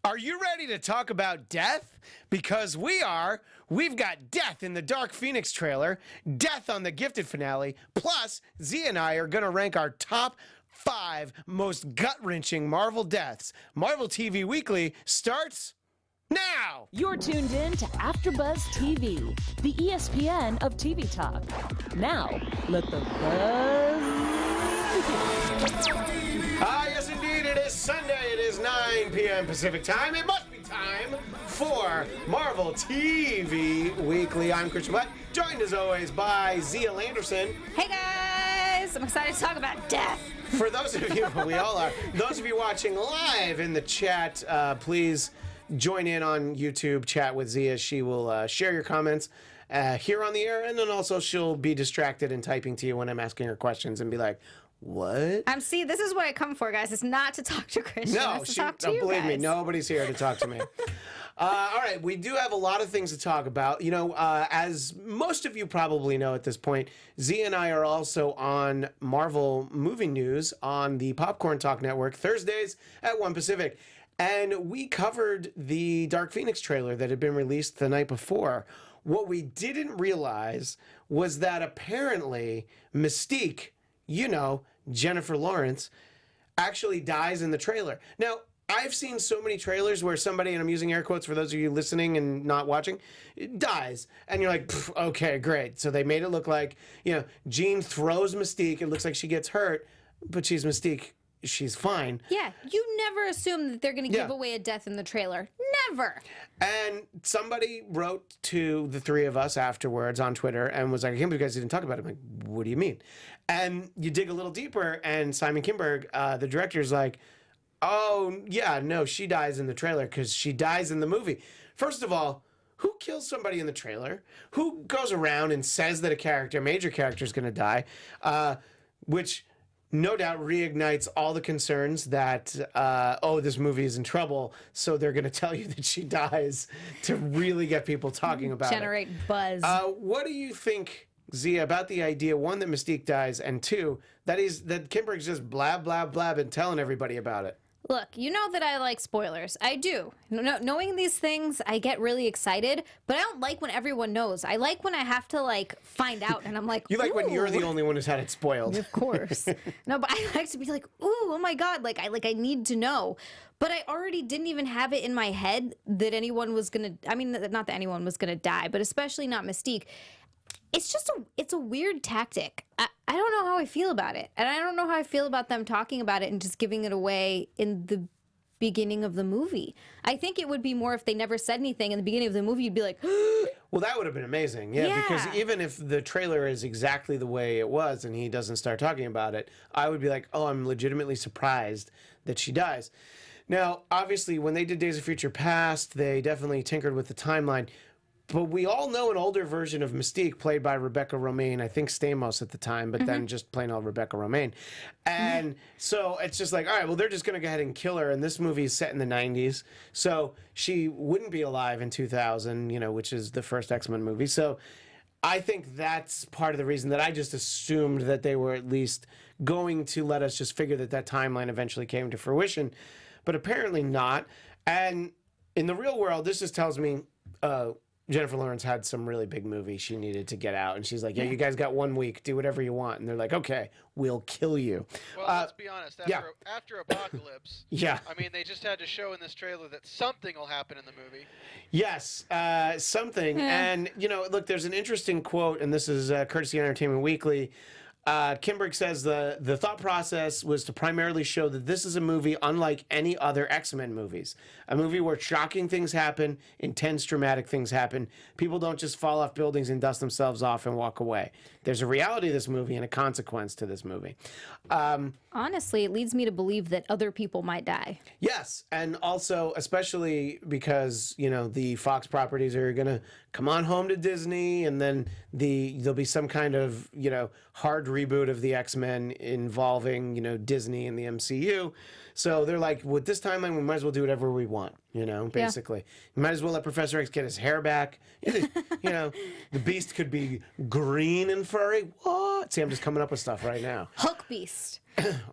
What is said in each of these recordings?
Are you ready to talk about death? Because we are. We've got death in the Dark Phoenix trailer, death on the Gifted finale, plus Zia and I are going to rank our top 5 most gut-wrenching Marvel deaths. Marvel TV Weekly starts now! You're tuned in to AfterBuzz TV, the ESPN of TV talk. Now, let the buzz begin. Yes indeed, it is Sunday. It is 9 p.m. Pacific time. It must be time for Marvel TV Weekly. I'm Christian Bladt, joined as always by Zia Anderson. Hey guys, I'm excited to talk about death. For those of you, we all are, those of you watching live in the chat, please join in on YouTube, chat with Zia. She will share your comments here on the air, and then also she'll be distracted and typing to you when I'm asking her questions and be like, what? See, this is what I come for, guys. It's not to talk to Christian. No, it's to talk to you believe me, guys. nobody's here to talk to me. All right, we do have a lot of things to talk about. You know, as most of you probably know at this point, Zia and I are also on Marvel Movie News on the Popcorn Talk Network, Thursdays at 1 Pacific. And we covered the Dark Phoenix trailer that had been released the night before. What we didn't realize was that apparently Mystique, you know, Jennifer Lawrence, actually dies in the trailer. Now, I've seen so many trailers where somebody, and I'm using air quotes for those of you listening and not watching, dies. And you're like, okay, great. So they made it look like, you know, Jean throws Mystique. It looks like she gets hurt, but she's Mystique. She's fine. Yeah, you never assume that they're going to give away a death in the trailer. Never. And somebody wrote to the three of us afterwards on Twitter and was like, I can't believe you guys didn't talk about it. I'm like, what do you mean? And you dig a little deeper, and Simon Kinberg, the director's like, oh, yeah, no, she dies in the trailer because she dies in the movie. First of all, who kills somebody in the trailer? Who goes around and says that a major character is going to die? Which no doubt reignites all the concerns that, this movie is in trouble, so they're going to tell you that she dies to really get people talking about Generate buzz. What do you think, Zia, about the idea, one, that Mystique dies, and two, that Kinberg's just blab, blab, blab and telling everybody about it? Look, you know that I like spoilers. I do. Knowing these things, I get really excited, but I don't like when everyone knows. I like when I have to, find out, and I'm like, You like when ooh. you're the only one who's had it spoiled. Of course. No, but I like to be like, ooh, oh my God, I need to know. But I already didn't even have it in my head that anyone was going to, not that anyone was going to die, but especially not Mystique. It's a weird tactic. I don't know how I feel about it. And I don't know how I feel about them talking about it and just giving it away in the beginning of the movie. I think it would be more if they never said anything in the beginning of the movie. You'd be like, well, that would have been amazing. Yeah, because even if the trailer is exactly the way it was and he doesn't start talking about it, I would be like, oh, I'm legitimately surprised that she dies. Now, obviously, when they did Days of Future Past, they definitely tinkered with the timeline. But we all know an older version of Mystique played by Rebecca Romijn, I think Stamos at the time, but then just plain old Rebecca Romijn. And so it's just like, all right, well, they're just going to go ahead and kill her. And this movie is set in the 90s. So she wouldn't be alive in 2000, which is the first X-Men movie. So I think that's part of the reason that I just assumed that they were at least going to let us just figure that timeline eventually came to fruition. But apparently not. And in the real world, this just tells me Jennifer Lawrence had some really big movie she needed to get out. And she's like, you guys got 1 week. Do whatever you want. And they're like, okay, we'll kill you. Well, let's be honest. After Apocalypse, they just had to show in this trailer that something will happen in the movie. Yes, something. And, look, there's an interesting quote, and this is courtesy of Entertainment Weekly. Kinberg says the thought process was to primarily show that this is a movie unlike any other X-Men movies. A movie where shocking things happen, intense, dramatic things happen. People don't just fall off buildings and dust themselves off and walk away. There's a reality to this movie and a consequence to this movie. Honestly, it leads me to believe that other people might die. Yes, and also, especially because, the Fox properties are going to come on home to Disney, and then there'll be some kind of, hard reboot of the X-Men involving, Disney and the MCU. So they're like, with this timeline, we might as well do whatever we want, basically. Yeah. You might as well let Professor X get his hair back. The Beast could be green and furry. What? See, I'm just coming up with stuff right now. Hulk Beast.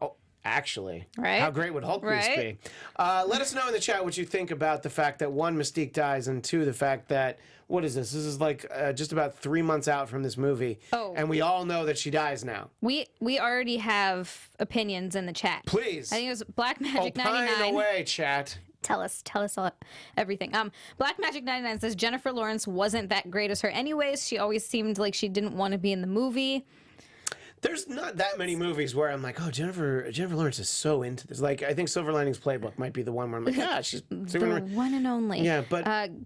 Oh, Actually, Right? How great would Hulk Grease be? Let us know in the chat what you think about the fact that one, Mystique dies, and two, the fact that what is this? This is like just about 3 months out from this movie, and we all know that she dies now. We already have opinions in the chat. Please, I think it was Black Magic opine 99. away, chat. Tell us all, everything. Black Magic 99 says Jennifer Lawrence wasn't that great as her anyways. She always seemed like she didn't want to be in the movie. There's not that many movies where I'm like, oh, Jennifer Lawrence is so into this. Like, I think Silver Linings Playbook might be the one where I'm like, yeah, she's the one and only. Yeah, but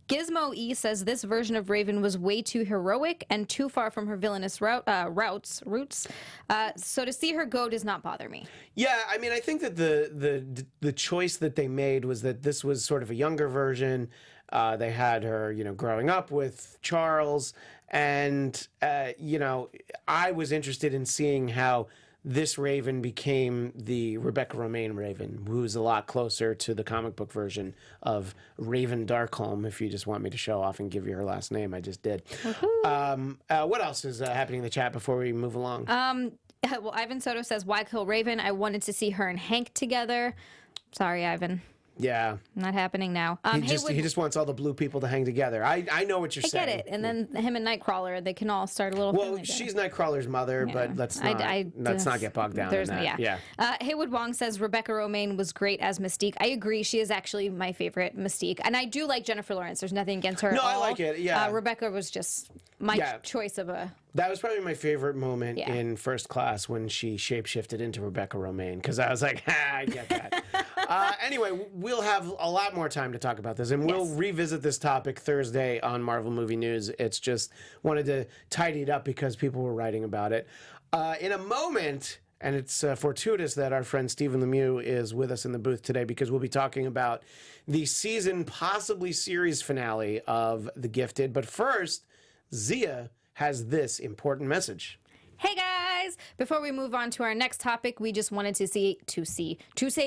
Gizmo E says this version of Raven was way too heroic and too far from her villainous roots. So to see her go does not bother me. Yeah, I mean, I think that the choice that they made was that this was sort of a younger version. They had her, growing up with Charles. And, I was interested in seeing how this Raven became the Rebecca Romijn Raven, who's a lot closer to the comic book version of Raven Darkholme, if you just want me to show off and give you her last name. I just did. What else is happening in the chat before we move along? Well, Ivan Soto says, why kill Raven? I wanted to see her and Hank together. Sorry, Ivan. Yeah. Not happening now. He just wants all the blue people to hang together. I know what you're saying. I get it. And then him and Nightcrawler, they can all start a little family together. She's Nightcrawler's mother, but let's not get bogged down in that. Yeah. Haywood Wong says Rebecca Romijn was great as Mystique. I agree. She is actually my favorite Mystique. And I do like Jennifer Lawrence. There's nothing against her at all. I like it. Yeah. Rebecca was just my choice of a... That was probably my favorite moment in First Class when she shapeshifted into Rebecca Romijn, because I was like, I get that. Anyway, we'll have a lot more time to talk about this, and we'll revisit this topic Thursday on Marvel Movie News. It's just wanted to tidy it up because people were writing about it. In a moment, and it's fortuitous that our friend Stephen Lemieux is with us in the booth today, because we'll be talking about the season, possibly series finale of The Gifted. But first, Xia has this important message. Hey guys! Before we move on to our next topic, we just wanted to say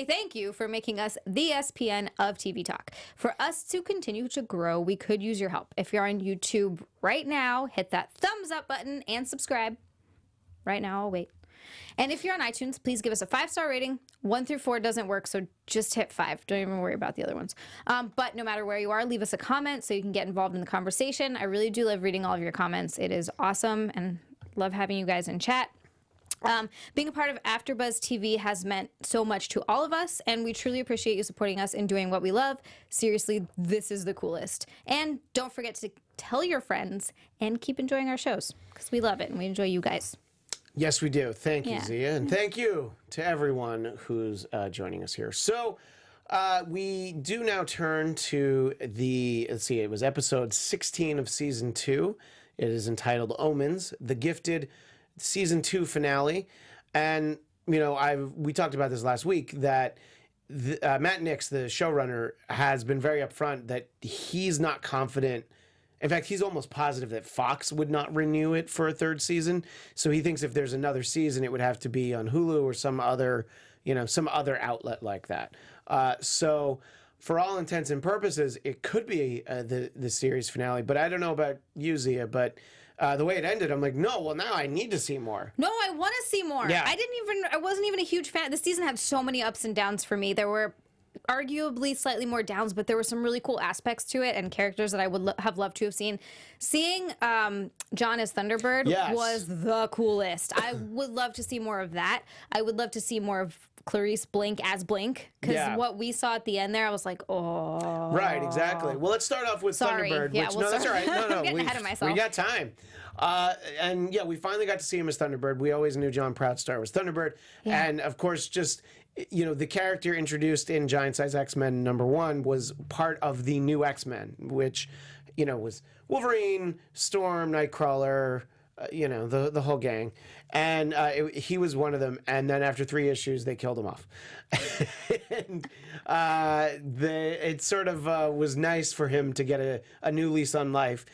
thank you for making us the ESPN of TV Talk. For us to continue to grow, we could use your help. If you're on YouTube right now, hit that thumbs up button and subscribe. Right now, I'll wait. And if you're on iTunes, please give us a 5-star rating. 1 through 4 doesn't work, so just hit 5. Don't even worry about the other ones. But no matter where you are, leave us a comment so you can get involved in the conversation. I really do love reading all of your comments. It is awesome, and love having you guys in chat. Being a part of AfterBuzz TV has meant so much to all of us, and we truly appreciate you supporting us in doing what we love. Seriously, this is the coolest. And don't forget to tell your friends and keep enjoying our shows, because we love it and we enjoy you guys. Yes, we do. Thank you, Xia. And thank you to everyone who's joining us here. So we do now turn to it was episode 16 of season 2. It is entitled Omens, The Gifted season 2 finale. And, we talked about this last week, that Matt Nix, the showrunner, has been very upfront that he's not confident. In fact, he's almost positive that Fox would not renew it for a 3rd season. So he thinks if there's another season, it would have to be on Hulu or some other outlet like that. So for all intents and purposes, it could be the series finale. But I don't know about you, Xia, but the way it ended, I'm like, no, well, now I need to see more. No, I want to see more. Yeah. I wasn't even a huge fan. The season had so many ups and downs for me. There were arguably slightly more downs, but there were some really cool aspects to it and characters that I would have loved to have seen. Seeing John as Thunderbird was the coolest. I would love to see more of that. I would love to see more of Clarice Blink as Blink, because what we saw at the end there, I was like, oh. Right, exactly. Well, let's start off with Thunderbird. Yeah, no, that's all right. No, I'm getting ahead of myself. We got time. And we finally got to see him as Thunderbird. We always knew John Proudstar was Thunderbird. Yeah. And of course, just the character introduced in Giant Size X-Men #1 was part of the new X-Men, which, was Wolverine, Storm, Nightcrawler, the whole gang. And he was one of them. And then after 3 issues, they killed him off. And it sort of was nice for him to get a new lease on life,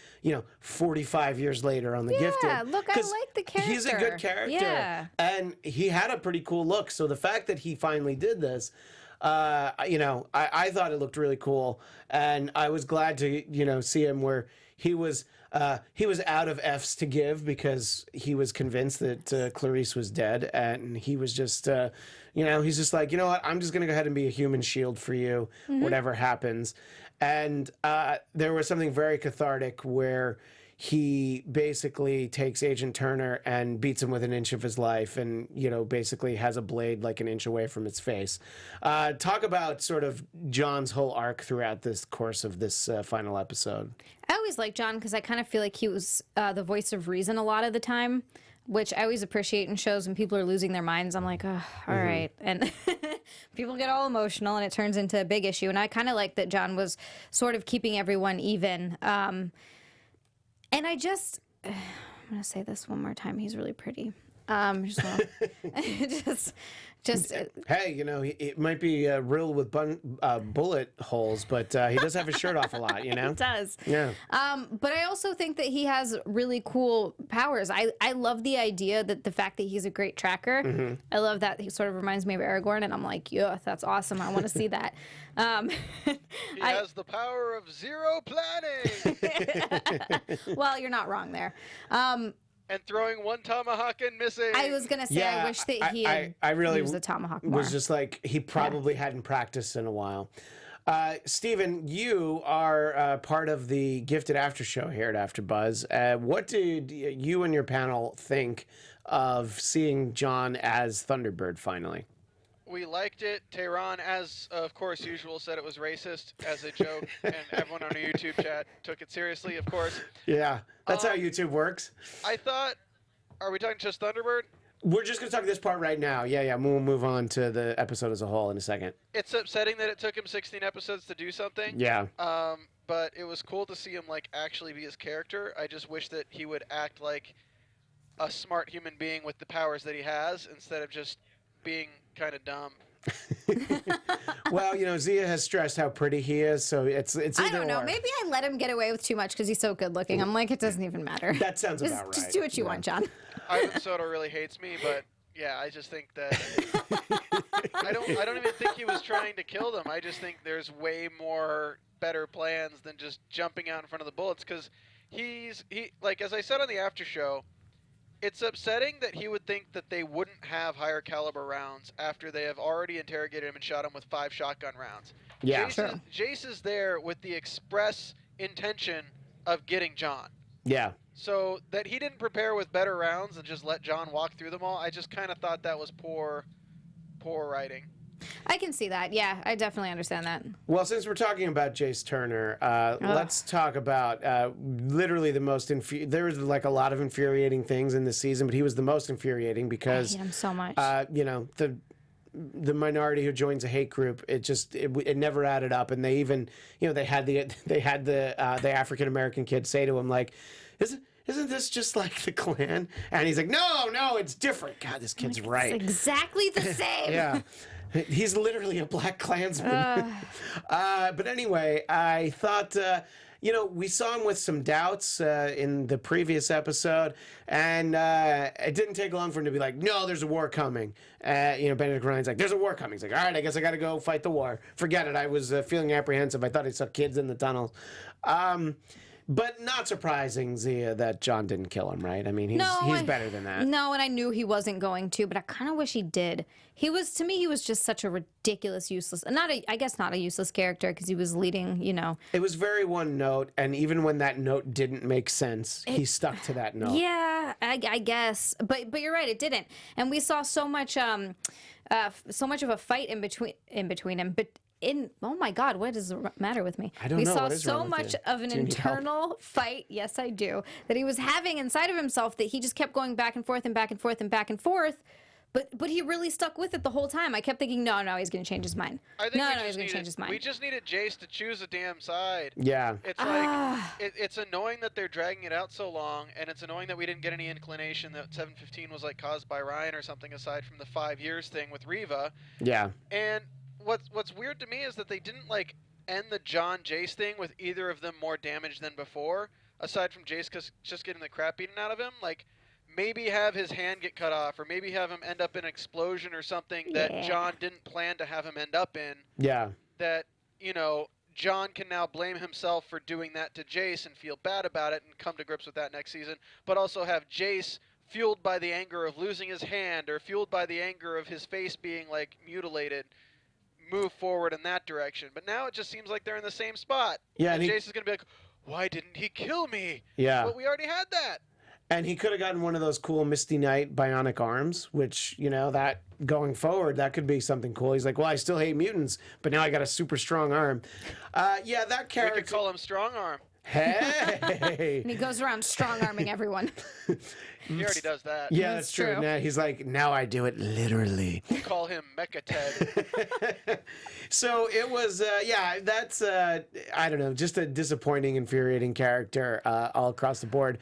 45 years later on The Gifted. Yeah, look, I like the character. He's a good character. Yeah. And he had a pretty cool look. So the fact that he finally did this, I thought it looked really cool, and I was glad to see him where he was out of F's to give because he was convinced that Clarice was dead, and he was just he's just like, you know what, I'm just gonna go ahead and be a human shield for you, whatever happens. And there was something very cathartic where he basically takes Agent Turner and beats him with an inch of his life, and basically has a blade like an inch away from its face. Talk about sort of John's whole arc throughout this course of this final episode. I always liked John because I kind of feel like he was the voice of reason a lot of the time, which I always appreciate in shows when people are losing their minds. I'm like, oh, all right. And people get all emotional and it turns into a big issue. And I kind of like that John was sort of keeping everyone even. And I'm going to say this one more time. He's really pretty. Hey, it might be riddled with bullet holes, but he does have his shirt off a lot, He does. Yeah. But I also think that he has really cool powers. I love the idea that the fact that he's a great tracker. I love that he sort of reminds me of Aragorn, and I'm like, yeah, that's awesome. I want to see that. He has the power of zero planning. Well, you're not wrong there. And throwing one tomahawk and missing. I was gonna say, I wish that he had really used the tomahawk more. Was just like he probably hadn't practiced in a while. Stephen, you are part of the Gifted After Show here at AfterBuzz. What did you and your panel think of seeing John as Thunderbird finally? We liked it. Tehran, as of course usual, said it was racist as a joke, and everyone on our YouTube chat took it seriously, of course. Yeah, that's how YouTube works. I thought, are we talking just Thunderbird? We're just going to talk this part right now. Yeah, we'll move on to the episode as a whole in a second. It's upsetting that it took him 16 episodes to do something. Yeah. But it was cool to see him actually be his character. I just wish that he would act like a smart human being with the powers that he has instead of just being kind of dumb. Well, Xia has stressed how pretty he is, so it's either I don't know. or. Maybe I let him get away with too much because he's so good looking. I'm like, it doesn't even matter. That sounds about right. Just do what you want, John. Ivan Soto really hates me, but yeah, I just think that I don't even think he was trying to kill them. I just think there's way more better plans than just jumping out in front of the bullets, because he as I said on the after show, it's upsetting that he would think that they wouldn't have higher caliber rounds after they have already interrogated him and shot him with 5 shotgun rounds. Yeah, Jace is there with the express intention of getting John. Yeah. So that he didn't prepare with better rounds and just let John walk through them all, I just kind of thought that was poor writing. I can see that. Yeah, I definitely understand that. Well, since we're talking about Jace Turner, let's talk about literally the most there was a lot of infuriating things in this season, but he was the most infuriating because I hate him so much. The minority who joins a hate group, it never added up, and they even they had the African American kid say to him like, Isn't this just like the Klan? And he's like, no, it's different. God, this kid's right. It's exactly the same. Yeah. He's literally a Black Klansman. But anyway, I thought, we saw him with some doubts in the previous episode, and it didn't take long for him to be like, no, there's a war coming. Benedict Ryan's like, there's a war coming. He's like, all right, I guess I got to go fight the war. Forget it. I was feeling apprehensive. I thought I saw kids in the tunnels. But not surprising, Xia, that John didn't kill him, right? I mean, he's better than that. No, and I knew he wasn't going to, but I kind of wish he did. To me, he was just such a ridiculous, useless, I guess not a useless character because he was leading, It was very one note, and even when that note didn't make sense, he stuck to that note. Yeah, I guess. But you're right, it didn't. And we saw so much of a fight in between him, but oh my God, what is the matter with me? I don't know. We saw what is so wrong with much you? of an internal fight. Yes, I do. That he was having inside of himself that he just kept going back and forth and back and forth and back and forth. But he really stuck with it the whole time. I kept thinking, no, he's going to change his mind. He's going to change his mind. We just needed Jace to choose a damn side. Yeah. It's it's annoying that they're dragging it out so long, and it's annoying that we didn't get any inclination that 715 was caused by Ryan or something aside from the 5 years thing with Reva. Yeah. And what's weird to me is that they didn't end the John Jace thing with either of them more damage than before, aside from Jace just getting the crap beaten out of him. maybe have his hand get cut off, or maybe have him end up in an explosion or something that John didn't plan to have him end up in. Yeah. That, John can now blame himself for doing that to Jace and feel bad about it and come to grips with that next season, but also have Jace, fueled by the anger of losing his hand or fueled by the anger of his face being, like, mutilated, move forward in that direction. But now it just seems like they're in the same spot. Yeah, and Jace is going to be like, why didn't he kill me? Yeah. But we already had that. And he could have gotten one of those cool Misty Knight bionic arms, which, that going forward, that could be something cool. He's like, well, I still hate mutants, but now I got a super strong arm. Yeah, that character. We could call him Strong Arm. Hey! And he goes around strong-arming everyone. He already does that. Yeah, that's true. Now he's like, now I do it literally. We call him Mecha Ted. So it was, that's, I don't know, just a disappointing, infuriating character all across the board.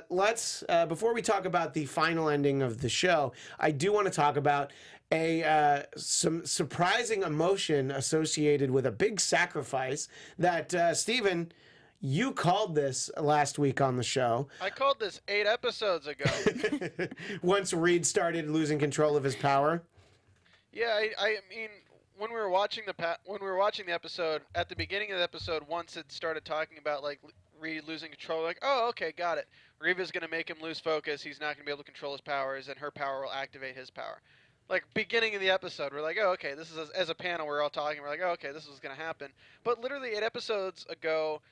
Let's, before we talk about the final ending of the show, I do want to talk about some surprising emotion associated with a big sacrifice that, Steven, you called this last week on the show. I called this 8 episodes ago. Once Reed started losing control of his power. Yeah, I mean, when we were watching the episode, at the beginning of the episode, once it started talking about like Reed losing control, like, oh, okay, got it. Reva's gonna make him lose focus. He's not gonna be able to control his powers, and her power will activate his power. Like, beginning of the episode, we're like, oh, okay, this is as a panel, we're all talking. We're like, oh, okay, this is gonna happen. But literally 8 episodes ago,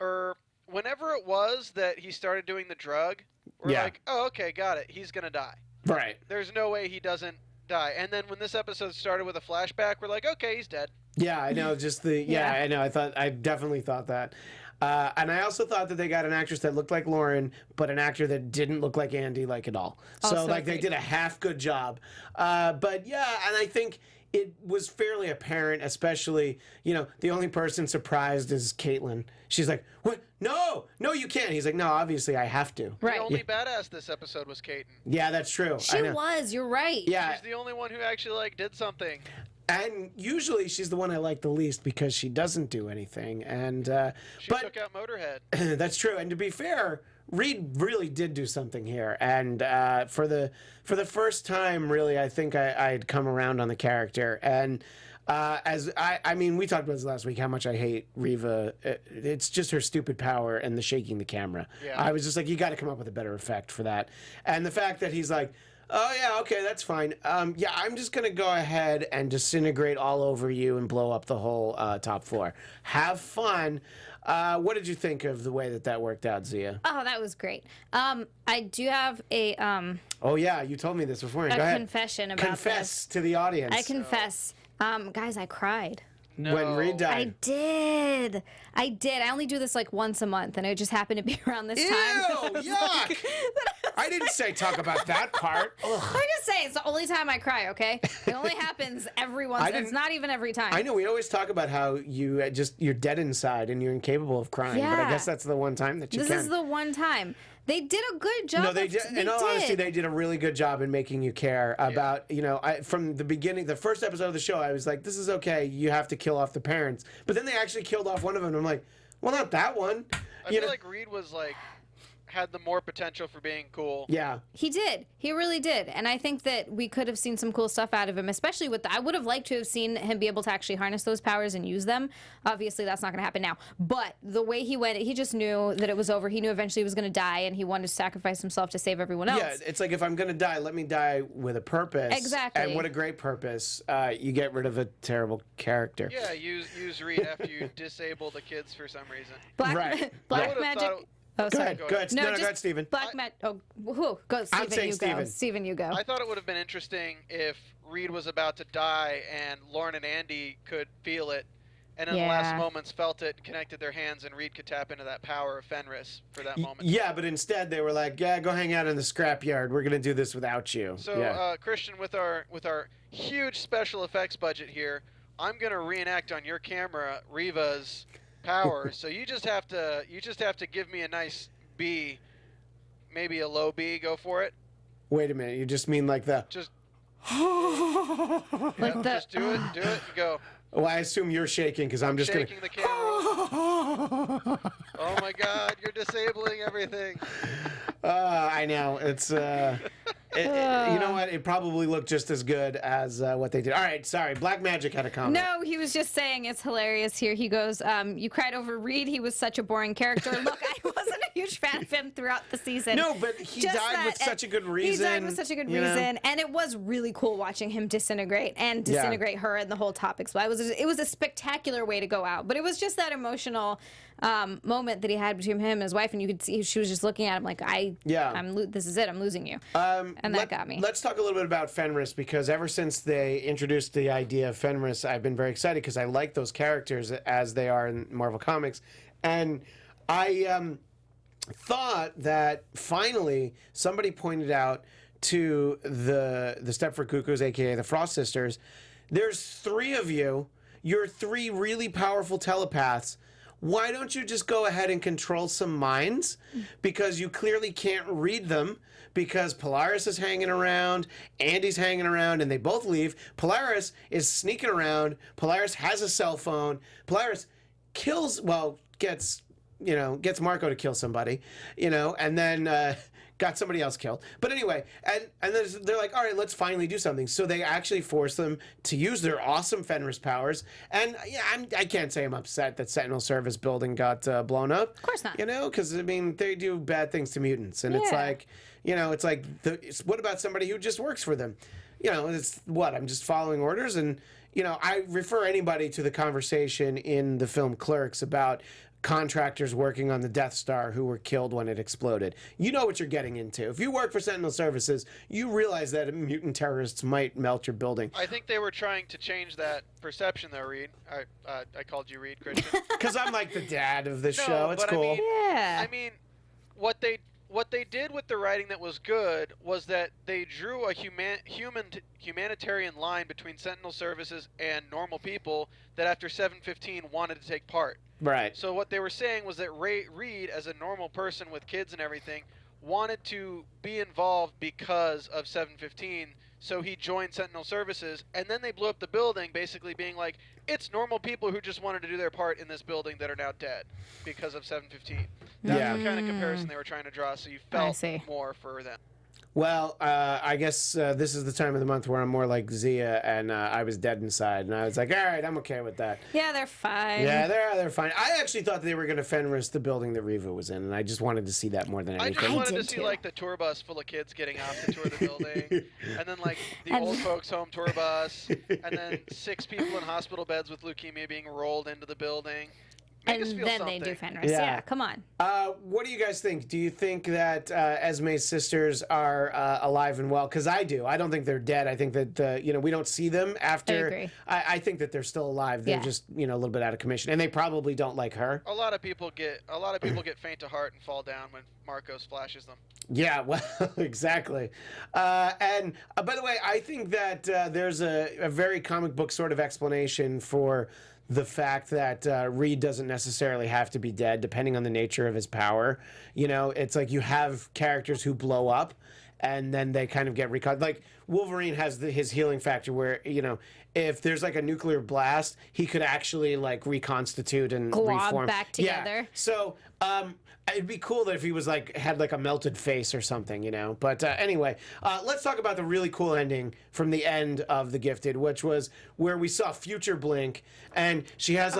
or whenever it was that he started doing the drug, we're like, oh, okay, got it. He's going to die. Right. There's no way he doesn't die. And then when this episode started with a flashback, we're like, okay, he's dead. Yeah, I know. Just I know. I definitely thought that. And I also thought that they got an actress that looked like Lauren, but an actor that didn't look like Andy, like at all. So like they did a half good job. But yeah, and I think it was fairly apparent, especially, the only person surprised is Caitlin. She's like, what? No, you can't. He's like, no, obviously I have to. Right. The only badass this episode was Caitlin. Yeah, that's true. She was, you're right. Yeah. She's the only one who actually, did something. And usually she's the one I like the least because she doesn't do anything. And she took out Motorhead. That's true. And to be fair, Reed really did do something here. And for the first time, really, I think I'd come around on the character. And I mean, we talked about this last week, how much I hate Reva. It's just her stupid power and the shaking the camera. Yeah. I was just like, you got to come up with a better effect for that. And the fact that he's like, oh, yeah, okay, that's fine. Yeah, I'm just going to go ahead and disintegrate all over you and blow up the whole top floor. Have fun. What did you think of the way that worked out, Xia? Oh, that was great. I do have a... oh, yeah, you told me this before. Go ahead. Confession about Confess to the audience. I confess. Guys, I cried. No. When Reed died. I did. I only do this like once a month, and it just happened to be around this time. Ew, yuck. I didn't say talk about that part. Ugh. I'm just saying, it's the only time I cry, okay? It only happens every once. It's not even every time. I know, we always talk about how you're dead inside and you're incapable of crying, but I guess that's the one time that you can. This is the one time. They did a good job. No, they did. In all honesty, they did a really good job in making you care about, from the beginning, the first episode of the show, I was like, this is okay, you have to kill off the parents. But then they actually killed off one of them, and I'm like, well, not that one. I feel like Reed was had the more potential for being cool. Yeah. He did. He really did. And I think that we could have seen some cool stuff out of him, especially with I would have liked to have seen him be able to actually harness those powers and use them. Obviously, that's not going to happen now. But the way he went, he just knew that it was over. He knew eventually he was going to die, and he wanted to sacrifice himself to save everyone else. Yeah, it's like, if I'm going to die, let me die with a purpose. Exactly. And what a great purpose. You get rid of a terrible character. Yeah, use Reed after you disable the kids for some reason. Black magic. Oh, sorry. Go ahead. No, go ahead, Steven. Black magic. Oh, who? Go, Steven. I'm saying Steven. Steven, you go. I thought it would have been interesting if Reed was about to die and Lauren and Andy could feel it, and in the last moments felt it, connected their hands, and Reed could tap into that power of Fenris for that moment. Yeah, but instead they were like, yeah, go hang out in the scrapyard. We're going to do this without you. So, Christian, with our huge special effects budget here, I'm going to reenact on your camera Reva's power. So you just have to give me a nice B, maybe a low B. Go for it. Wait a minute. You just mean like the just like the just do it and go. Well, I assume you're shaking because I'm just shaking the camera. Oh my God, you're disabling everything. I know. It's, you know what? It probably looked just as good as what they did. All right, sorry. Black Magic had a comment. No, he was just saying it's hilarious here. He goes, you cried over Reed. He was such a boring character. Look, I wasn't a huge fan of him throughout the season. No, but he died with such a good reason. He died with such a good reason. And it was really cool watching him disintegrate her and the whole topic. So it was a spectacular way to go out. But it was just that emotional moment that he had between him and his wife, and you could see she was just looking at him like, this is it, I'm losing you. And that got me. Let's talk a little bit about Fenris, because ever since they introduced the idea of Fenris, I've been very excited because I like those characters as they are in Marvel Comics. And I thought that finally somebody pointed out to the Stepford Cuckoos, aka the Frost Sisters, there's 3 of you. You're 3 really powerful telepaths. Why don't you just go ahead and control some minds? Because you clearly can't read them, because Polaris is hanging around, Andy's hanging around, and they both leave. Polaris is sneaking around. Polaris has a cell phone. Polaris gets Marco to kill somebody, and then got somebody else killed. But anyway, and then they're like, all right, let's finally do something. So they actually force them to use their awesome Fenris powers. And I can't say I'm upset that Sentinel Service building got blown up. Of course not. Because, they do bad things to mutants. And it's like, what about somebody who just works for them? It's what? I'm just following orders. And, I refer anybody to the conversation in the film Clerks about contractors working on the Death Star who were killed when it exploded. You know what you're getting into. If you work for Sentinel Services, you realize that mutant terrorists might melt your building. I think they were trying to change that perception, though, Reed. I called you Reed, Christian. Because I'm like the dad of this show. It's cool. I mean, what they did with the writing that was good was that they drew a humanitarian line between Sentinel Services and normal people that after 7/15 wanted to take part. Right. So what they were saying was that Reed, as a normal person with kids and everything, wanted to be involved because of 7/15, so he joined Sentinel Services, and then they blew up the building, basically being like, it's normal people who just wanted to do their part in this building that are now dead because of 7/15. That's the kind of comparison they were trying to draw, so you felt more for them. Well, I guess this is the time of the month where I'm more like Xia, and I was dead inside, and I was like, all right, I'm okay with that. Yeah, they're fine. Yeah, they're fine. I actually thought they were going to Fenris the building that Reva was in, and I just wanted to see that more than anything. I just wanted to see, the tour bus full of kids getting off to tour the building, and then, the old folks home tour bus, and then 6 people in hospital beds with leukemia being rolled into the building. And then they do Fenris. Yeah, come on. What do you guys think? Do you think that Esme's sisters are alive and well? Because I do. I don't think they're dead. I think that we don't see them after. I agree. I think that they're still alive. They're just a little bit out of commission, and they probably don't like her. A lot of people get faint of heart and fall down when Marco splashes them. Yeah, well, exactly. And by the way, I think that there's a very comic book sort of explanation for the fact that Reed doesn't necessarily have to be dead, depending on the nature of his power. It's like you have characters who blow up, and then they kind of get recalled. Like Wolverine has his healing factor, where if there's a nuclear blast, he could actually reconstitute and reform back together. Yeah. So it'd be cool that if he was had a melted face or something, But anyway, let's talk about the really cool ending from the end of The Gifted, which was where we saw Future Blink, and she has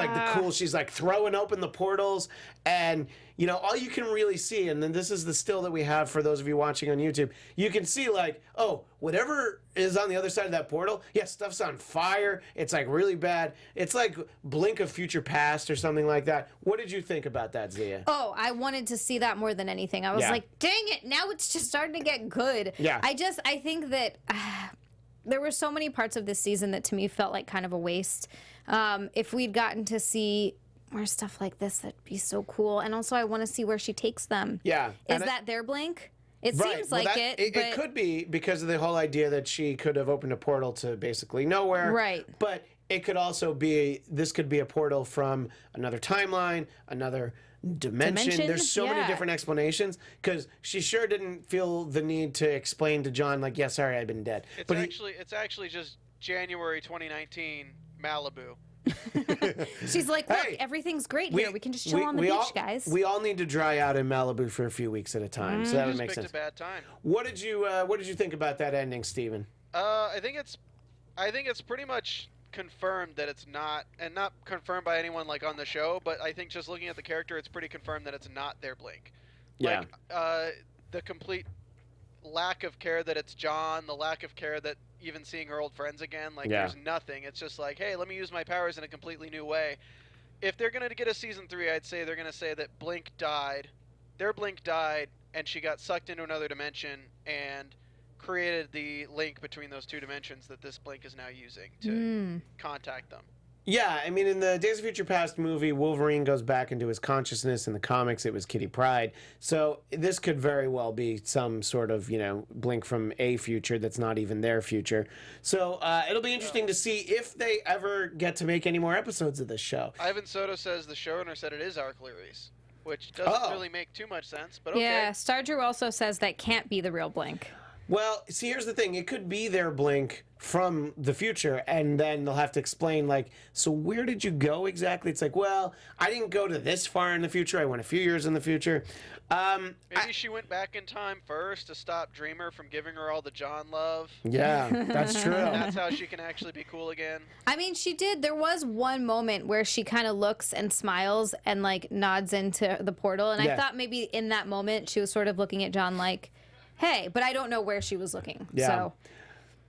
she's throwing open the portals, and all you can really see, and then this is the still that we have for those of you watching on YouTube, you can see whatever is on the other side of that portal, stuff's on fire. It's really bad. It's like Blink of Future Past or something like that. What did you think about that, Xia? Oh, I wanted to see that more than anything. I was like, dang it, now it's just starting to get good. Yeah. I think that there were so many parts of this season that to me felt like kind of a waste. If we'd gotten to see more stuff like this, that'd be so cool. And also I want to see where she takes them. Yeah. Is that their Blink? It seems like it. It could be because of the whole idea that she could have opened a portal to basically nowhere. Right. But it could also be, this could be a portal from another timeline, another dimension. There's so many different explanations, because she sure didn't feel the need to explain to John, sorry, I've been dead. It's actually just January 2019 Malibu. She's like, look, Hey, everything's great here. We can just chill on the beach, guys. We all need to dry out in Malibu for a few weeks at a time, so that would Just make picked sense. a bad time. What did you think about that ending, Steven? I think it's pretty much confirmed that it's not, and not confirmed by anyone like on the show, but I think just looking at the character, it's pretty confirmed that it's not their Blink. Yeah. Like, the complete lack of care that it's John, the lack of care that even seeing her old friends again, like there's nothing. It's just like, hey, let me use my powers in a completely new way. If they're going to get a season 3, I'd say they're going to say that Blink died. Their Blink died, and she got sucked into another dimension and created the link between those two dimensions that this Blink is now using to contact them. Yeah, I mean, in the Days of Future Past movie, Wolverine goes back into his consciousness. In the comics, it was Kitty Pryde. So this could very well be some sort of, Blink from a future that's not even their future. So it'll be interesting to see if they ever get to make any more episodes of this show. Ivan Soto says the showrunner said it is Arc'Larys, which doesn't really make too much sense, but okay. Yeah, Star Drew also says that can't be the real Blink. Well, see, here's the thing. It could be their Blink from the future, and then they'll have to explain, like, so where did you go exactly? It's like, well, I didn't go to this far in the future. I went a few years in the future. Maybe she went back in time first to stop Dreamer from giving her all the John love. Yeah, that's true. And that's how she can actually be cool again. I mean, she did. There was one moment where she kind of looks and smiles and, like, nods into the portal, and I thought maybe in that moment she was sort of looking at John like, hey, but I don't know where she was looking. Yeah. So.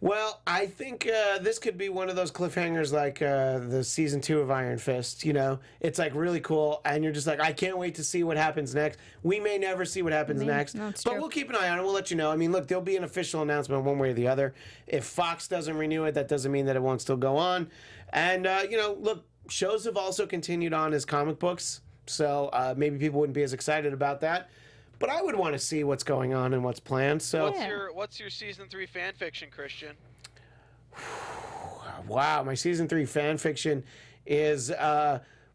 Well, I think this could be one of those cliffhangers like the season 2 of Iron Fist, It's like really cool, and you're just like, I can't wait to see what happens next. We may never see what happens next, but we'll keep an eye on it. We'll let you know. I mean, look, there'll be an official announcement one way or the other. If Fox doesn't renew it, that doesn't mean that it won't still go on. And, look, shows have also continued on as comic books, so maybe people wouldn't be as excited about that. But I would want to see what's going on and what's planned. So, what's your season 3 fan fiction, Christian? Wow, my season 3 fan fiction is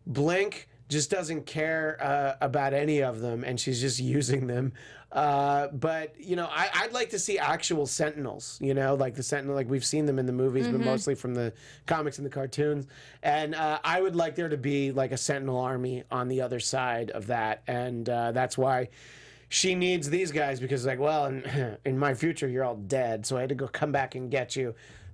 Blink just doesn't care about any of them, and she's just using them. But I'd like to see actual Sentinels. Like the Sentinel, like we've seen them in the movies, but mostly from the comics and the cartoons. And I would like there to be like a Sentinel army on the other side of that, and that's why she needs these guys, because like, well, in my future, you're all dead, so I had to come back and get you.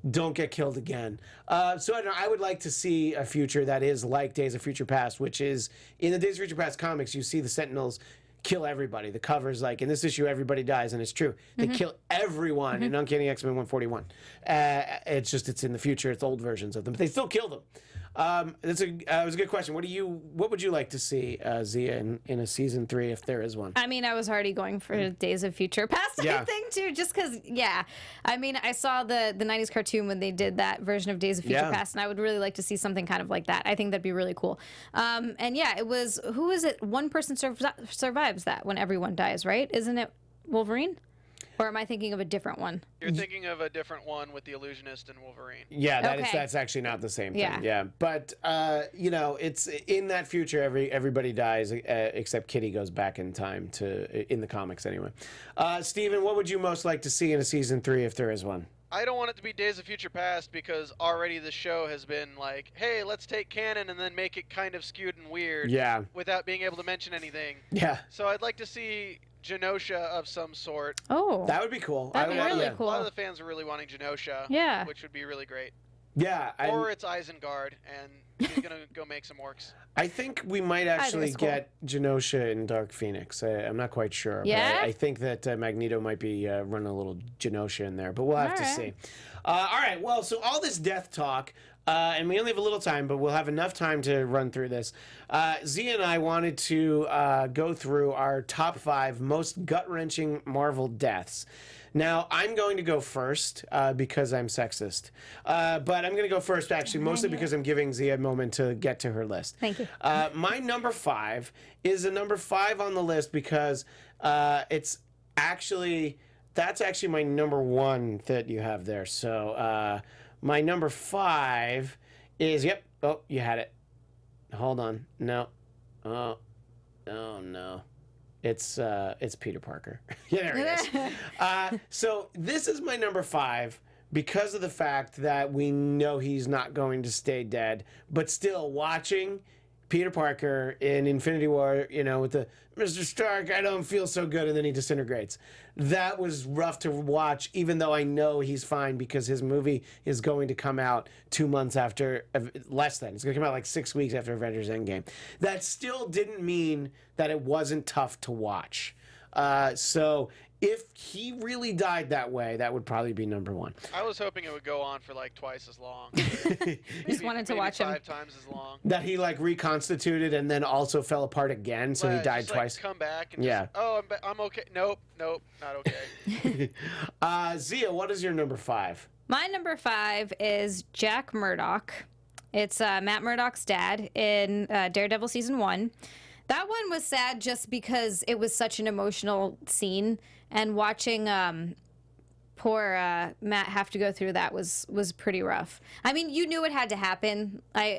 Don't get killed again. So I don't know, I would like to see a future that is like Days of Future Past, which is, in the Days of Future Past comics, you see the Sentinels kill everybody. The cover's like, in this issue, everybody dies, and it's true. They kill everyone in Uncanny X-Men 141. It's in the future. It's old versions of them, but they still kill them. It was a good question. What would you like to see, Xia, in a season 3 if there is one? I mean, I was already going for Days of Future Past, I think, too, just because, I mean, I saw the 90s cartoon when they did that version of Days of Future Past, and I would really like to see something kind of like that. I think that'd be really cool. It was, who is it? One person survives that when everyone dies, right? Isn't it Wolverine? Or am I thinking of a different one? You're thinking of a different one with the Illusionist and Wolverine. Yeah, that's actually not the same thing. Yeah. But it's in that future everybody dies except Kitty goes back in time in the comics anyway. Steven, what would you most like to see in a season 3 if there is one? I don't want it to be Days of Future Past, because already the show has been like, hey, let's take canon and then make it kind of skewed and weird without being able to mention anything. Yeah. So I'd like to see Genosha of some sort. Oh. That would be cool. That'd be really cool. A lot of the fans are really wanting Genosha. Yeah. Which would be really great. Yeah. Or it's Isengard, and he's going to go make some orcs. I think we might actually get Genosha in Dark Phoenix. I'm not quite sure. Yeah? But I think that Magneto might be running a little Genosha in there, but we'll have to see. All right, well, so all this death talk, and we only have a little time, but we'll have enough time to run through this. Xia and I wanted to go through our top 5 most gut-wrenching Marvel deaths. Now, I'm going to go first because I'm sexist. But I'm going to go first, actually, mostly because I'm giving Xia a moment to get to her list. Thank you. My number 5 is a number 5 on the list because that's actually my number 1 that you have there. So my number 5 is, you had it. Hold on. No. Oh no. It's Peter Parker. Yeah, there it is. So this is my number 5 because of the fact that we know he's not going to stay dead, but still watching Peter Parker in Infinity War, with the Mr. Stark, I don't feel so good, and then he disintegrates. That was rough to watch, even though I know he's fine because his movie is going to come out 2 months after, less than. It's going to come out like 6 weeks after Avengers Endgame. That still didn't mean that it wasn't tough to watch. So if he really died that way, that would probably be number one. I was hoping it would go on for like twice as long. Just wanted to watch him. 5 times as long. That he like reconstituted and then also fell apart again, so he died just, twice. Come back and I'm okay. Nope, not okay. Xia, what is your number 5? My number 5 is Jack Murdock. It's Matt Murdock's dad in Daredevil season 1. That one was sad just because it was such an emotional scene, and watching poor Matt have to go through that was pretty rough. I mean, you knew it had to happen. I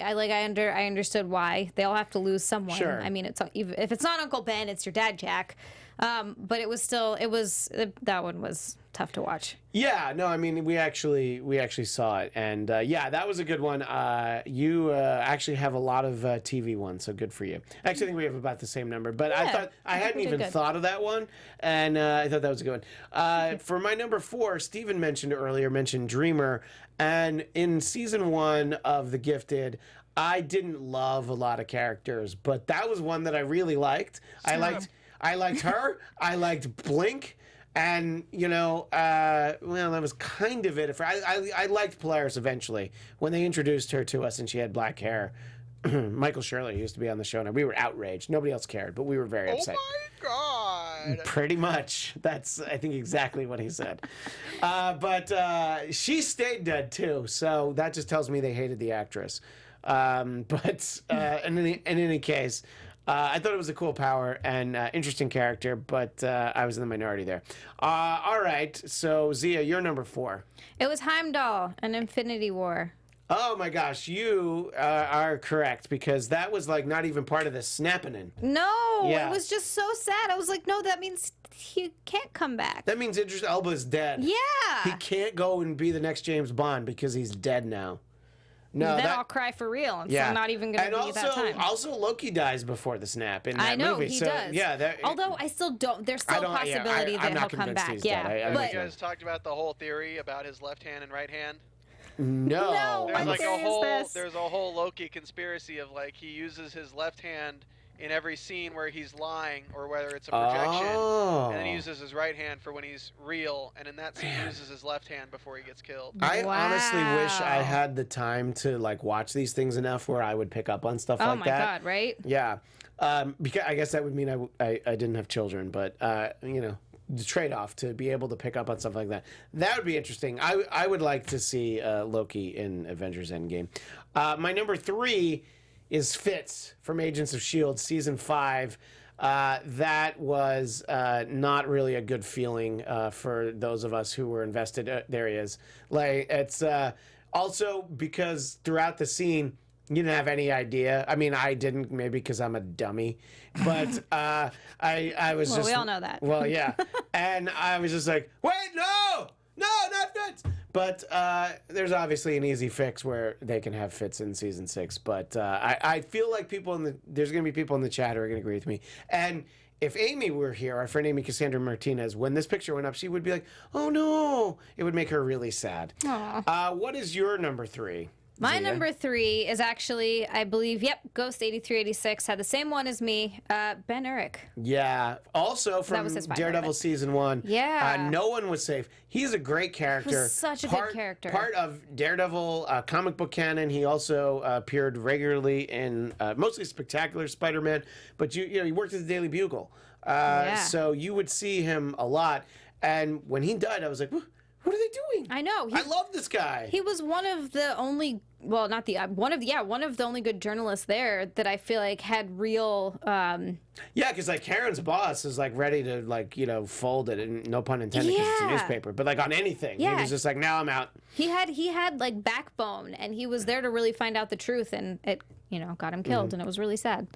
understood why. They all have to lose someone. Sure. I mean, if it's not Uncle Ben, it's your dad, Jack. But that one was tough to watch. Yeah, no, I mean, we actually saw it, and that was a good one. You actually have a lot of TV ones, so good for you. Actually, I think we have about the same number, but I hadn't even thought of that one, and I thought that was a good one. For my number 4, Steven mentioned Dreamer, and in season 1 of The Gifted, I didn't love a lot of characters, but that was one that I really liked. I liked her. I liked Blink. And, that was kind of it. I liked Polaris eventually. When they introduced her to us and she had black hair, Michael Shirley used to be on the show, and we were outraged. Nobody else cared, but we were very upset. Oh, my God. Pretty much. That's, I think, exactly what he said. But she stayed dead, too, so that just tells me they hated the actress. But in any case... I thought it was a cool power and interesting character, but I was in the minority there. All right, so Xia, you're number 4. It was Heimdall and Infinity War. Oh my gosh, you are correct, because that was like not even part of the snapping. No, Yeah. It was just so sad. I was like, no, that means he can't come back. That means Idris Elba's dead. Yeah. He can't go and be the next James Bond because he's dead now. No, then I'll cry for real, and so I'm not even going to be that time. Also, Loki dies before the snap in that movie. I know, he does. Yeah, although I still don't. There's still a possibility that he'll come back. Yeah, but you guys talked about the whole theory about his left hand and right hand. No. What theory is this? There's a whole Loki conspiracy of like he uses his left hand in every scene where he's lying or whether it's a projection, and then he uses his right hand for when he's real, and in that scene he uses his left hand before he gets killed. I honestly wish I had the time to like watch these things enough where I would pick up on stuff like that. Oh my God, right? Yeah. Because I guess that would mean I didn't have children, but the trade-off to be able to pick up on stuff like that would be interesting. I would like to see Loki in Avengers Endgame. My number 3 is Fitz from Agents of S.H.I.E.L.D. Season 5. That was not really a good feeling for those of us who were invested. There he is. Like, it's also because throughout the scene, you didn't have any idea. I mean, I didn't, maybe because I'm a dummy. But I was we all know that. Well, yeah. And I was just like, wait, no, not Fitz. But there's obviously an easy fix where they can have Fitz in season 6. But I feel like there's going to be people in the chat who are going to agree with me. And if Amy were here, our friend Amy Cassandra Martinez, when this picture went up, she would be like, oh no. It would make her really sad. What is your number 3? My Xia? number 3 is actually, I believe, Ghost 8386 had the same one as me, Ben Urich. Yeah. Also from was his final Daredevil bit. season 1. Yeah. No one was safe. He's a great character. Such a good character. Part of Daredevil comic book canon. He also appeared regularly in mostly Spectacular Spider-Man, but he worked at the Daily Bugle. So you would see him a lot. And when he died, I was like, what are they doing? I know. I love this guy. He was one of the only, well, not the, one of the only good journalists there that I feel like had real... Yeah, because like Karen's boss is like ready to like, fold it, and no pun intended because it's a newspaper, but like on anything. He was just like, now I'm out. He had like backbone, and he was there to really find out the truth, and it, got him killed, and it was really sad.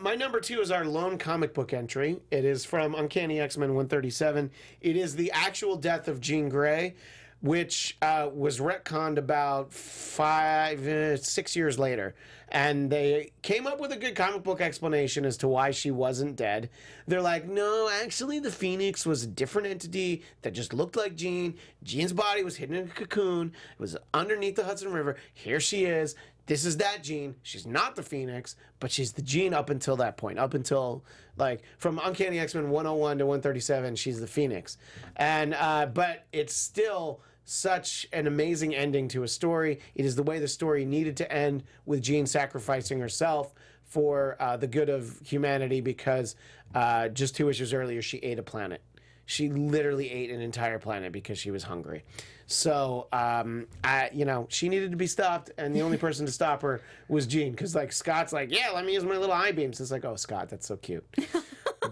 My number 2 is our lone comic book entry. It is from Uncanny X-Men 137. It is the actual death of Jean Grey, which was retconned about 6 years later. And they came up with a good comic book explanation as to why she wasn't dead. They're like, no, actually the Phoenix was a different entity that just looked like Jean. Jean's body was hidden in a cocoon. It was underneath the Hudson River. Here she is. This is that Jean. She's not the Phoenix, but she's the Jean up until that point. Up until, like, from Uncanny X-Men 101 to 137, she's the Phoenix. And, but it's still such an amazing ending to a story. It is the way the story needed to end, with Jean sacrificing herself for the good of humanity, because just 2 issues earlier, she ate a planet. She literally ate an entire planet because she was hungry. So, she needed to be stopped, and the only person to stop her was Jean, because, like, Scott's like, yeah, let me use my little eye beams. It's like, oh, Scott, that's so cute.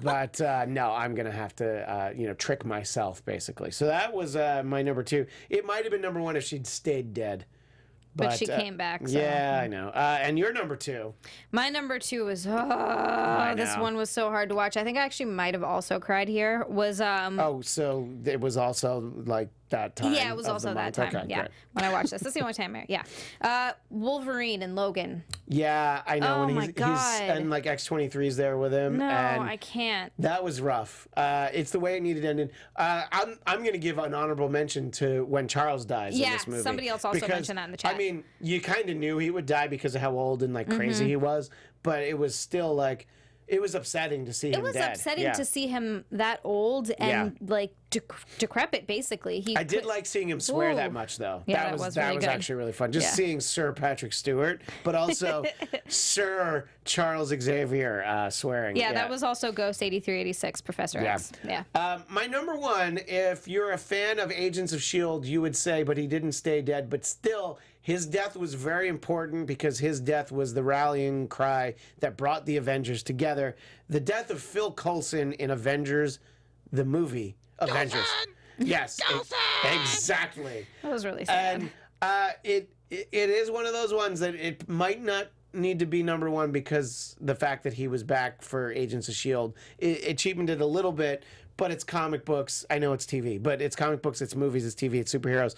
But, no, I'm going to have to, trick myself, basically. So that was my number 2. It might have been number 1 if she'd stayed dead. But she came back. So. Yeah, I know. And your number 2? My number 2 was, this one was so hard to watch. I think I actually might have also cried here. Was so it was also like that time? Yeah, it was also that time. Okay, yeah, great. when I watched this. That's the only time. Yeah. Wolverine and Logan. Yeah, I know. Oh, when my God. And like X-23's there with him. No, and I can't. That was rough. It's the way it needed to end. I'm going to give an honorable mention to when Charles dies in this movie. Somebody else also mentioned that in the chat. I mean, you kind of knew he would die because of how old and like crazy he was, but it was still like, it was upsetting to see him dead. It was upsetting to see him that old and like decrepit, basically. I did like seeing him swear that much, though. Yeah, that was really good. actually really fun. Just seeing Sir Patrick Stewart, but also Sir Charles Xavier swearing. Yeah, that was also Ghost 8386, Professor X. Yeah. My number 1, if you're a fan of Agents of S.H.I.E.L.D., you would say, but he didn't stay dead, but still, his death was very important because his death was the rallying cry that brought the Avengers together. The death of Phil Coulson in Avengers, the movie Avengers. Yes, exactly. That was really sad. And it is one of those ones that it might not need to be number 1 because the fact that he was back for Agents of S.H.I.E.L.D. It cheapened it a little bit, but it's comic books. I know it's TV, but it's comic books, it's movies, it's TV, it's superheroes.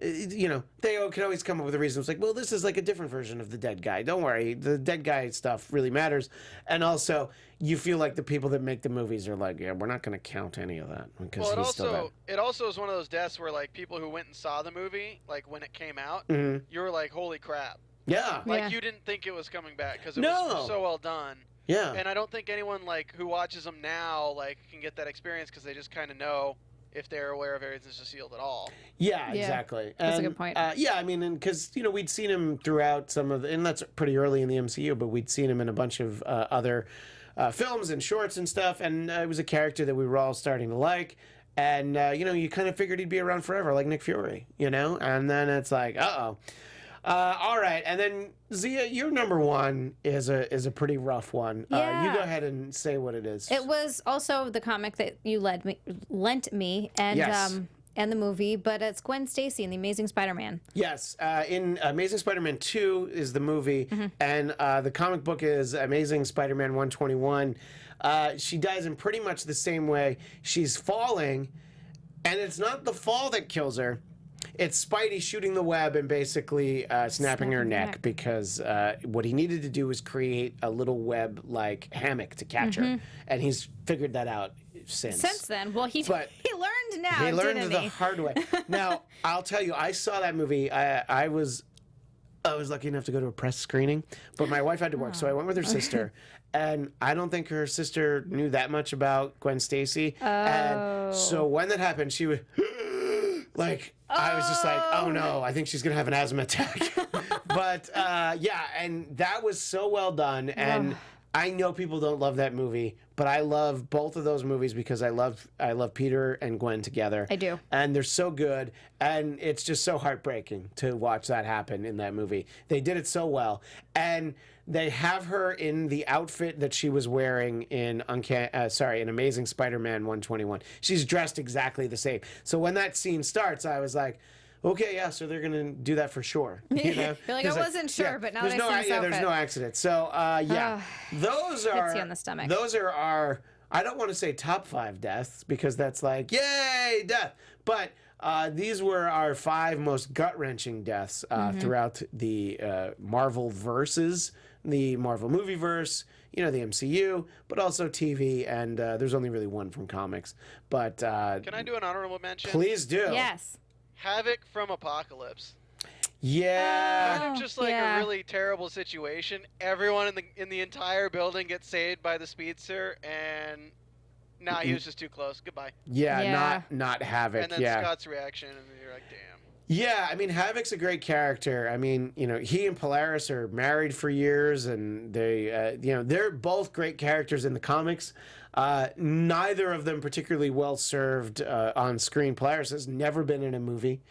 They can always come up with a reason. It's like, well, this is like a different version of the dead guy. Don't worry. The dead guy stuff really matters. And also, you feel like the people that make the movies are like, yeah, we're not going to count any of that because he's still dead. It also is one of those deaths where, like, people who went and saw the movie, like, when it came out, you were like, holy crap. Yeah. Like, you didn't think it was coming back because it was so well done. Yeah. And I don't think anyone, like, who watches them now, like, can get that experience because they just kind of know if they're aware of Agents of S.H.I.E.L.D. at all. Yeah, exactly. That's a good point. Yeah, I mean, because, we'd seen him throughout some of and that's pretty early in the MCU, but we'd seen him in a bunch of other films and shorts and stuff, and it was a character that we were all starting to like. And, you kind of figured he'd be around forever, like Nick Fury, And then it's like, uh-oh. All right, and then Xia, your number 1 is a pretty rough one. Yeah. You go ahead and say what it is. It was also the comic that you lent me, and and the movie, but it's Gwen Stacy in The Amazing Spider-Man. Yes, in Amazing Spider-Man 2 is the movie, and the comic book is Amazing Spider-Man 121. She dies in pretty much the same way. She's falling, and it's not the fall that kills her. It's Spidey shooting the web and basically snapping her neck because what he needed to do was create a little web-like hammock to catch her, and he's figured that out since. Since then, well, he learned now. He learned the hard way. Now, I'll tell you, I saw that movie. I was lucky enough to go to a press screening, but my wife had to work, so I went with her sister. And I don't think her sister knew that much about Gwen Stacy. And so when that happened, she was like, I was just like, oh no, I think she's going to have an asthma attack. But and that was so well done. And I know people don't love that movie, but I love both of those movies because I love Peter and Gwen together. I do. And they're so good. And it's just so heartbreaking to watch that happen in that movie. They did it so well. And they have her in the outfit that she was wearing in Amazing Spider-Man 121. She's dressed exactly the same. So when that scene starts, I was like, okay, yeah, so they're gonna do that for sure. You're like, I wasn't sure, but now there's that I see this outfit. There's no accident. So those are hits you in the stomach. Those are our. I don't want to say top 5 deaths because that's like, yay, death. But these were our 5 most gut-wrenching deaths throughout the Marvel verses, the Marvel movie verse, the MCU, but also TV, and there's only really one from comics. But can I do an honorable mention? Please do. Yes. Havoc from Apocalypse. Yeah. Kind of just like a really terrible situation. Everyone in the entire building gets saved by the speedster, and he was just too close. Goodbye. Yeah. Not Havoc. And then Scott's reaction, and you're like, damn. Yeah, I mean, Havoc's a great character. I mean, he and Polaris are married for years, and they, they're both great characters in the comics. Neither of them particularly well served on screen. Polaris has never been in a movie.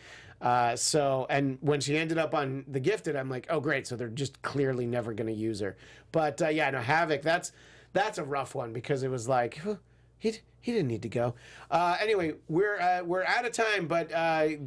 And when she ended up on The Gifted, I'm like, oh, great. So they're just clearly never going to use her. But Havoc, that's a rough one because it was like, he didn't need to go. Anyway, we're out of time, but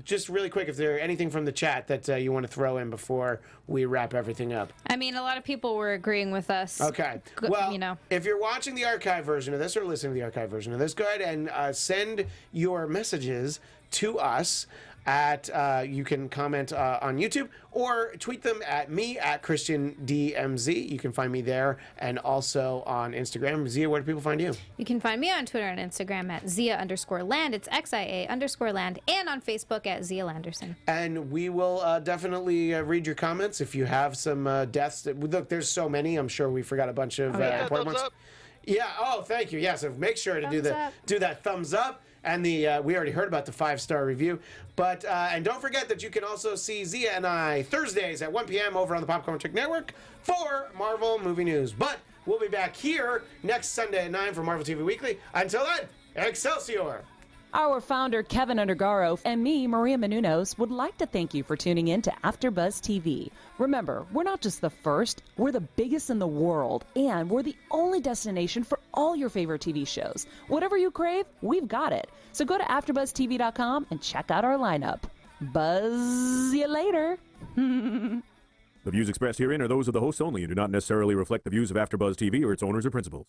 just really quick, if there's anything from the chat that you want to throw in before we wrap everything up. I mean, a lot of people were agreeing with us. Okay. Well, if you're watching the archive version of this or listening to the archive version of this, go ahead and send your messages to us. You can comment on YouTube or tweet them at me at ChristianDMZ. You can find me there and also on Instagram. Zia, where do people find you? You can find me on Twitter and Instagram at Zia_land. It's XIA_land, and on Facebook at Zia Landerson. And we will definitely read your comments if you have some deaths. Look, there's so many. I'm sure we forgot a bunch of important ones. Yeah. Oh, thank you. Yeah. So make sure to do that thumbs up. And we already heard about the 5-star review. But and don't forget that you can also see Zia and I Thursdays at 1 p.m. over on the Popcorn Chick Network for Marvel Movie News. But we'll be back here next Sunday at 9 for Marvel TV Weekly. Until then, Excelsior! Our founder, Kevin Undergaro, and me, Maria Menounos, would like to thank you for tuning in to AfterBuzz TV. Remember, we're not just the first, we're the biggest in the world, and we're the only destination for all your favorite TV shows. Whatever you crave, we've got it. So go to AfterBuzzTV.com and check out our lineup. Buzz you later. The views expressed herein are those of the hosts only and do not necessarily reflect the views of AfterBuzz TV or its owners or principals.